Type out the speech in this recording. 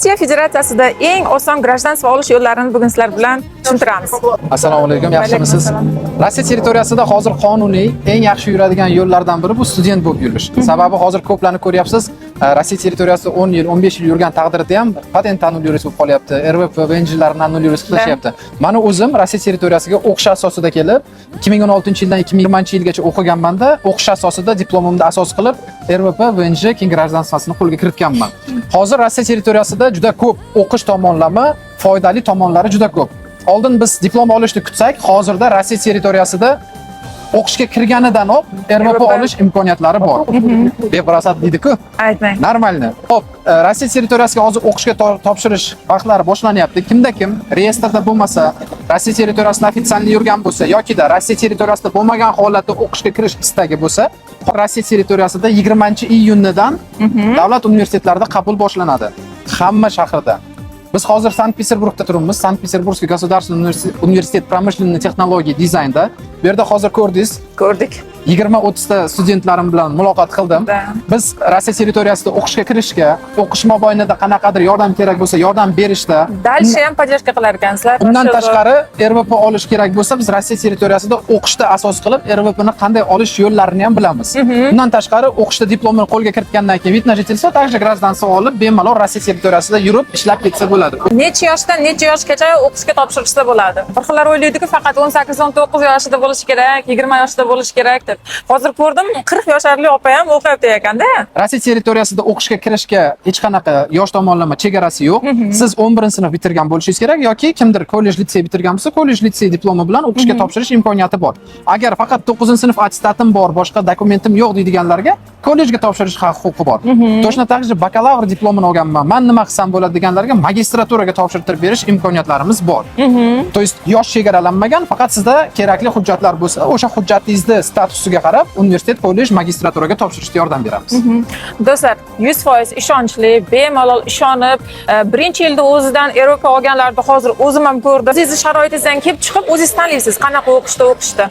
Rossiya Federatsiyasida eng oson grajdanstvo olish yo'llarini bugun sizlar bilan tushuntiramiz. Assalomu alaykum, yaxshimisiz? Rossiya territoriyasida hozir qonuniy eng yaxshi yuradigan yo'llardan biri bu student bo'lib yurish. Sababi hozir ko'plarni ko'ryapsiz, Rossiya territoriyasida 10 yil, 15 yil yurgan taqdirda ham patent annulyurist bo'lib qolyapti. RVP va NJlarni annulyurist qilishyapti. Mana o'zim Rossiya territoriyasiga o'qish asosida kelib, 2016-yildan 2020-yilgacha o'qiganman-da, o'qish asosida diplomimni asos qilib, RVP va NJ keng grajdanstvosini qo'lga kiritganman. Hozir Rossiya territoriyasida juda ko'p o'qish tomonlama, foydali tomonlari juda ko'p. Oldin biz diplom olishni kutsak, hozirda Rossiya territoriyasida o'qishga kirganidanoq RVP olish imkoniyatlari bor. Beprosat deydi-ku. Aytmang. Normalni. Xo'p, Rossiya territoriyasiga hozir o'qishga topshirish vaqtlari boshlanyapti. Kimda-kim reyestrda bo'lmasa, Rossiya territoriyasida ofitsialni yurgan bo'lsa yoki-da Rossiya territoriyasida bo'lmagan holatda o'qishga kirish istagi bo'lsa, Rossiya territoriyasida 20-iyundan davlat universitetlarida qabul boshlanadi. Hamma shaharda. Biz hozir Sankt-Peterburgda turibmiz. Sankt-Peterburgskiy государственный universitet промышленной технологии dizaynda. Bu yerda hozir Ko'rdik. 20-30 ta studentlarim bilan muloqot qildim. Biz Rossiya territoriyasida o'qishga kirishga, o'qish mobaynida qanaqadir yordam kerak bo'lsa, yordam berishda. Dalshi ham podдержка qilar ekansizlar. Undan tashqari RVP olish kerak bo'lsa, biz Rossiya territoriyasida o'qishda asos qilib, RVP ni qanday olish yo'llarini ham bilamiz. Undan tashqari o'qishda diplomni qo'lga kiritgandan keyin вид на жительство, также гражданство olib, bemalol Rossiya territoriyasida yurib ishlab ketsa bo'ladi. Necha yoshdan necha yoshgacha o'qishga topshirishsa bo'ladi? Bir xillar o'ylaydi-ku, faqat 18-19 yoshida bo'lish kerak, 20 yoshda bo'lish kerak deb. Hozir ko'rdim, 40 yoshli opa ham o'qiyapti ekanda. Rossiya territoriyasida o'qishga kirishga hech qanaqa yosh tomonlama chegarasi yo'q. Siz 11-sinf bitirgan bo'lishingiz kerak yoki kimdir kollej, litsey bitirgan bo'lsa, kollej, litsey diplomi bilan o'qishga topshirish imkoniyati bor. Agar faqat 9-sinf attestatim bor, boshqa dokumentim yo'q deydiganlarga kollejga topshirish huquqi bor. Точно так же bakalavr diplomini olganman. Men nima qilsam bo'ladi deganlarga magistraturaga topshirtirib berish imkoniyatlarimiz bor. То есть yosh chegaralanmagan, faqat sizda kerakli hujjatlar bo'lsa, o'sha hujjatingizni statusiga qarab universitet, kollej, magistraturaga topshirishga yordam beramiz. Do'stlar, 100% ishonchli, bemalol ishonib, birinchi yilda o'zidan RVP olganlarni hozir o'zim ham ko'rdim. Sizni sharoitingizdan kelib chiqib, o'zingiz tanlaysiz, qanaqa o'qishda.